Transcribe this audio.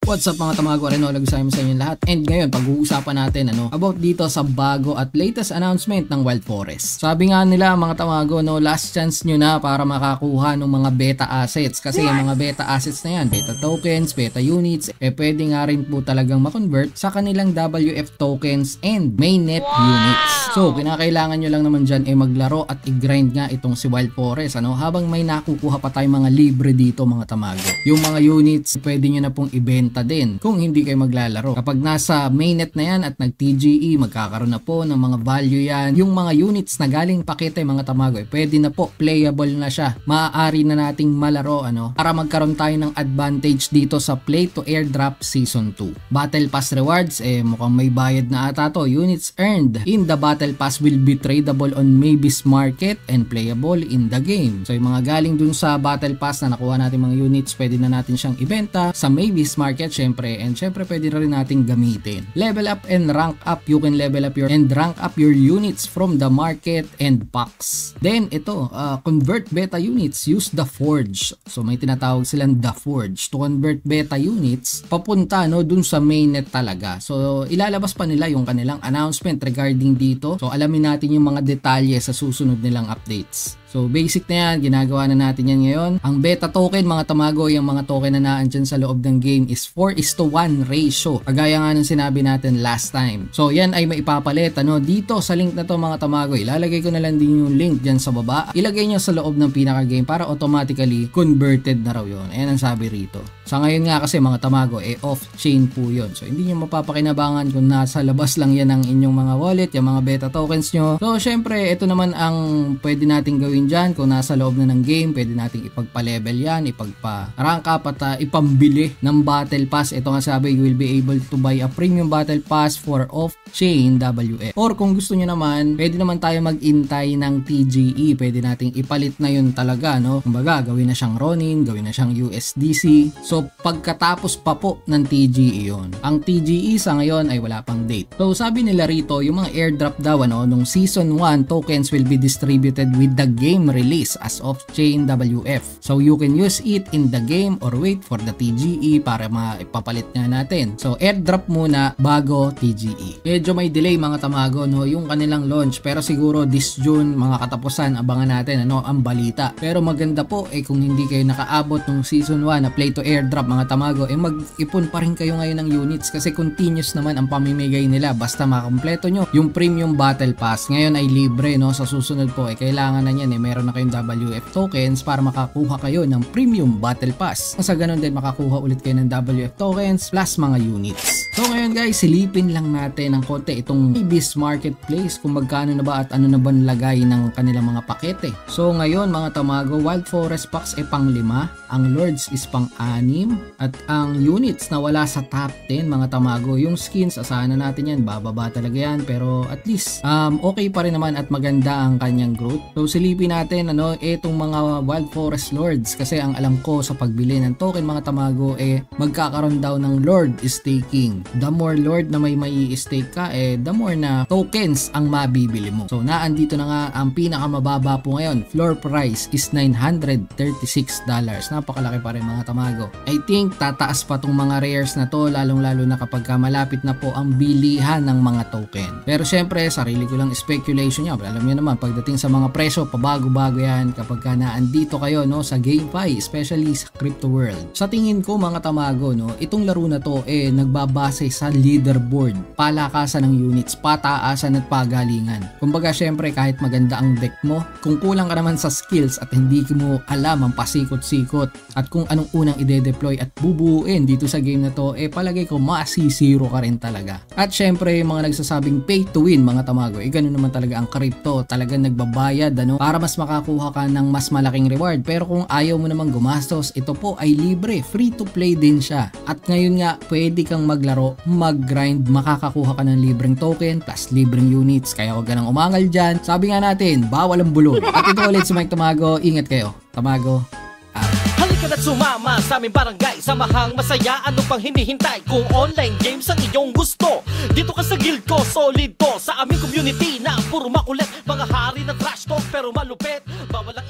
What's up mga tamago, Renolag sa inyo lahat. And ngayon pag-uusapan natin about dito sa bago at latest announcement ng Wild Forest. Sabi nga nila mga tamago, last chance nyo na para makakuha ng mga beta assets. Kasi yung mga beta assets na yan, beta tokens, beta units, pwede nga rin po talagang makonvert sa kanilang WF tokens and mainnet units. So kinakailangan nyo lang naman dyan maglaro at i-grind nga itong si Wild Forest habang may nakukuha pa tayong mga libre dito mga tamago. Yung mga units pwede nyo na pong ibenta din kung hindi kayo maglalaro. Kapag nasa mainnet na yan at nag-TGE, magkakaroon na po ng mga value yan. Yung mga units na galing pakete mga tamago, pwede na po, playable na siya. Maaari na nating malaro para magkaroon tayo ng advantage dito sa Play to Airdrop Season 2. Battle Pass rewards, mukhang may bayad na ata to. Units earned in the Battle Pass will be tradable on Mavis Market and playable in the game. So yung mga galing dun sa Battle Pass na nakuha natin mga units, pwede na natin siyang ibenta sa Mavis Market syempre, and syempre pwede rin natin gamitin. Level up and rank up, you can level up and rank up your units from the market and packs. Then ito, convert beta units, use the Forge. So may tinatawag silang the Forge to convert beta units papunta dun sa mainnet talaga. So ilalabas pa nila yung kanilang announcement regarding dito. So alamin natin yung mga detalye sa susunod nilang updates. So basic na yan, ginagawa na natin yan ngayon. Ang beta token mga tamago, yung mga token na naandyan sa loob ng game is 4:1 ratio. Kagaya nga ng sinabi natin last time. So yan ay maipapalit dito sa link na to mga tamago. Ilalagay ko na lang din yung link dyan sa baba. Ilagay nyo sa loob ng pinaka game para automatically converted na raw yun. Ayan ang sabi rito. Sa ngayon nga kasi mga tamago, off-chain po yun. So hindi nyo mapapakinabangan kung nasa labas lang yan ang inyong mga wallet, yung mga beta tokens nyo. So syempre, ito naman ang pwede natin gawin dyan. Kung nasa loob na ng game, pwede nating ipagpa-level yan, ipagpa-rank up at ipambili ng battle pass. Ito nga sabi, you will be able to buy a premium battle pass for off-chain WF. Or kung gusto nyo naman, pwede naman tayo mag-intay ng TGE. Pwede nating ipalit na yun talaga, Kumbaga, gawin na siyang Ronin, gawin na siyang USDC. So, pagkatapos pa po ng TGE yun. Ang TGE sa ngayon ay wala pang date. So, sabi nila rito, yung mga airdrop daw, nung Season 1, tokens will be distributed with the game release as off-chain WF. So, you can use it in the game or wait for the TGE para maipapalit nga natin. So, airdrop muna bago TGE. Medyo may delay mga tamago, yung kanilang launch. Pero siguro this June, mga katapusan, abangan natin, ang balita. Pero maganda po, kung hindi kayo nakaabot ng Season 1 na Play to Airdrop mga tamago, mag-ipon pa rin kayo ngayon ng units kasi continuous naman ang pamimigay nila basta makakompleto nyo yung Premium Battle Pass. Ngayon ay libre, sa susunod po, kailangan na yan, meron na kayong WF tokens para makakuha kayo ng Premium Battle Pass. Sa ganun din, makakuha ulit kayo ng WF tokens plus mga units. So ngayon guys, silipin lang natin ng konti itong Mavis Marketplace kung magkano na ba at ano na ba nilagay ng kanilang mga pakete. So ngayon mga tamago, Wild Forest Packs pang 5, ang Lords is pang 6, at ang units na wala sa top 10 mga tamago, yung skins asahan na natin yan, bababa talaga yan, pero at least okay pa rin naman at maganda ang kanyang growth. So silipin natin itong mga Wild Forest Lords kasi ang alam ko sa pagbili ng token mga tamago magkakaroon daw ng Lord staking. The more Lord na may i-stake ka the more na tokens ang mabibili mo. So naandito na nga ang pinakamababa po ngayon. Floor price is $936. Napakalaki pa rin mga tamago. I think tataas pa tong mga rares na to, lalong lalo na kapag malapit na po ang bilihan ng mga token. Pero syempre sarili ko lang speculation niya. Alam niyo naman pagdating sa mga presyo, pabago-bago yan kapag naandito kayo sa GameFi, especially sa crypto world. Sa tingin ko mga tamago, itong laro na to nagbabase sa leaderboard, palakasan ng units, pataasan at pagalingan. Kumbaga syempre kahit maganda ang deck mo, kung kulang ka naman sa skills at hindi mo alam ang pasikot-sikot at kung anong unang ide-deploy at bubuuin dito sa game na to, palagay ko masisiro ka rin talaga. At syempre yung mga nagsasabing pay to win mga tamago, ganun naman talaga ang crypto, talagang nagbabayad para mas makakuha ka ng mas malaking reward. Pero kung ayaw mo naman gumastos, ito po ay libre, free to play din siya. At ngayon nga pwede kang maglaro, mag-grind, makakakuha ka ng libreng token plus libreng units, kaya huwag ka nang umangal dyan. Sabi nga natin, bawal ang bulol. At ito ulit si Mike Tamago, ingat kayo. Tamago out. Halika na't sumama sa aming barangay, samahang masaya, ano pang hinihintay? Kung online games ang iyong gusto, dito ka sa guild ko, solid to. Sa aming community na puro makulit, mga hari na trash talk pero malupit, bawal ang